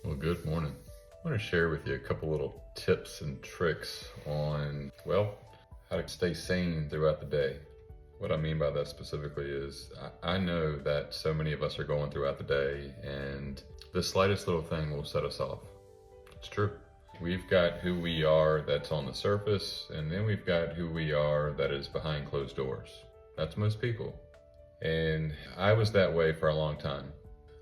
Well, good morning. I want to share with you a couple little tips and tricks on, how to stay sane throughout the day. What I mean by that specifically is I know that so many of us are going throughout the day and the slightest little thing will set us off. It's true. We've got who we are that's on the surface, and then we've got who we are that is behind closed doors. That's most people. And I was that way for a long time.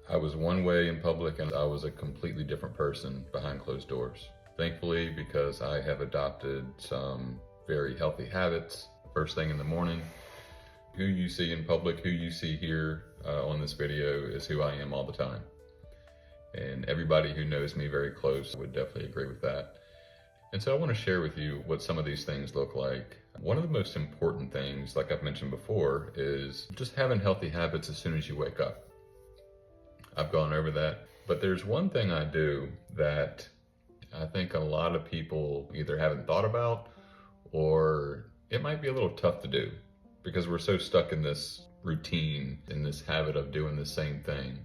I was one way in public and I was a completely different person behind closed doors. Thankfully, because I have adopted some very healthy habits. First thing in the morning, who you see in public, who you see here on this video is who I am all the time. And everybody who knows me very close would definitely agree with that. And so I want to share with you what some of these things look like. One of the most important things, like I've mentioned before, is just having healthy habits as soon as you wake up. I've gone over that, but there's one thing I do that I think a lot of people either haven't thought about or it might be a little tough to do because we're so stuck in this routine, in this habit of doing the same thing.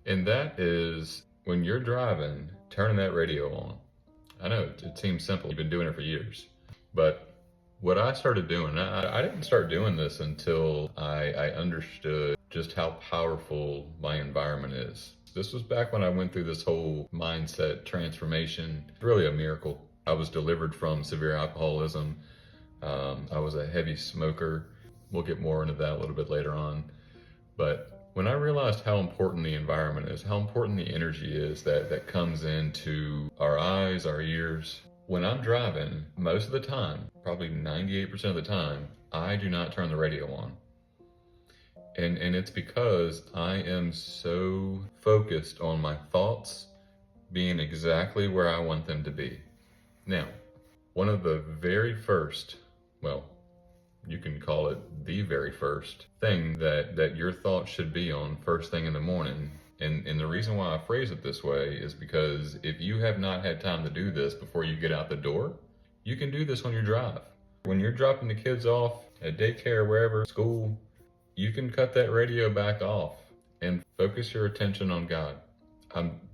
And that is when you're driving, turning that radio on. I know it seems simple. You've been doing it for years, but what I started doing, I didn't start doing this until I understood just how powerful my environment is. This was back when I went through this whole mindset transformation. Really a miracle. I was delivered from severe alcoholism. I was a heavy smoker. We'll get more into that a little bit later on. But when I realized how important the environment is, how important the energy is that comes into our eyes, our ears. When I'm driving, most of the time, probably 98% of the time, I do not turn the radio on. And it's because I am so focused on my thoughts being exactly where I want them to be. Now, one of the very first, you can call it the very first thing that your thoughts should be on first thing in the morning. And the reason why I phrase it this way is because if you have not had time to do this before you get out the door, you can do this on your drive. When you're dropping the kids off at daycare, wherever, school, you can cut that radio back off and focus your attention on God.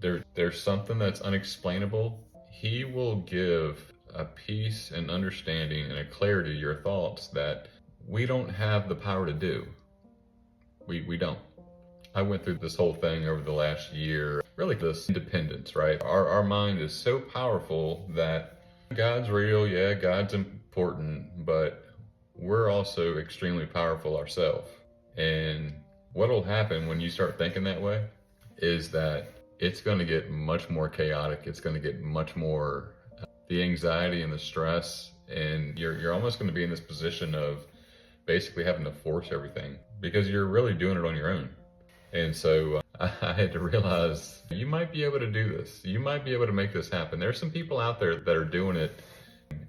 There's something that's unexplainable. He will give a peace and understanding and a clarity to your thoughts that we don't have the power to do. We don't. I went through this whole thing over the last year, really this independence, right? Our mind is so powerful that God's real, yeah, God's important, but we're also extremely powerful ourselves. And what'll happen when you start thinking that way is that it's going to get much more chaotic. It's going to get much more the anxiety and the stress, and you're almost going to be in this position of basically having to force everything because you're really doing it on your own. And so I had to realize you might be able to do this. You might be able to make this happen. There's some people out there that are doing it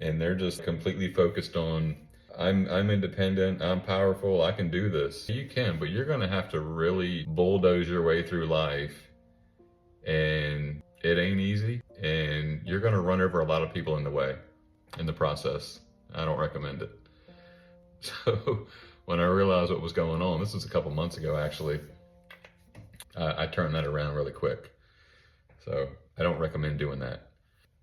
and they're just completely focused on, I'm independent, I'm powerful, I can do this. You can, but you're going to have to really bulldoze your way through life, and it ain't easy, and you're going to run over a lot of people in the way in the process. I don't recommend it. So when I realized what was going on, this was a couple months ago actually, I turned that around really quick. So I don't recommend doing that.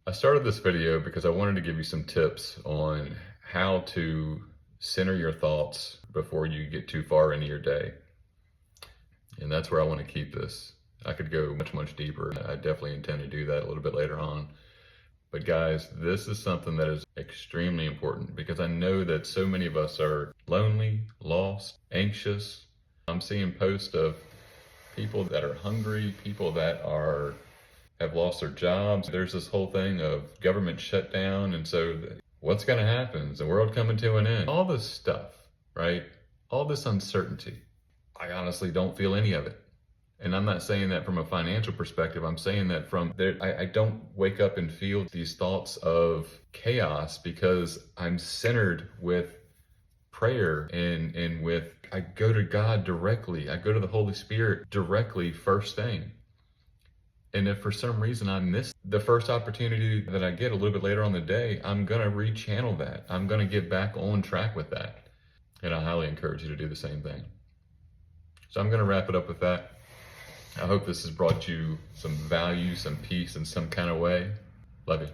I started this video because I wanted to give you some tips on how to center your thoughts before you get too far into your day. And that's where I want to keep this. I could go much deeper. I definitely intend to do that a little bit later on. But guys, this is something that is extremely important because I know that so many of us are lonely, lost, anxious. I'm seeing posts of people that are hungry, people that have lost their jobs. There's this whole thing of government shutdown, and so what's going to happen? Is the world coming to an end? All this stuff, right? All this uncertainty. I honestly don't feel any of it. And I'm not saying that from a financial perspective. I'm saying that from there, I don't wake up and feel these thoughts of chaos because I'm centered with prayer and with, I go to God directly. I go to the Holy Spirit directly first thing. And if for some reason I miss the first opportunity that I get a little bit later on the day, I'm going to rechannel that. I'm going to get back on track with that. And I highly encourage you to do the same thing. So I'm going to wrap it up with that. I hope this has brought you some value, some peace in some kind of way. Love you.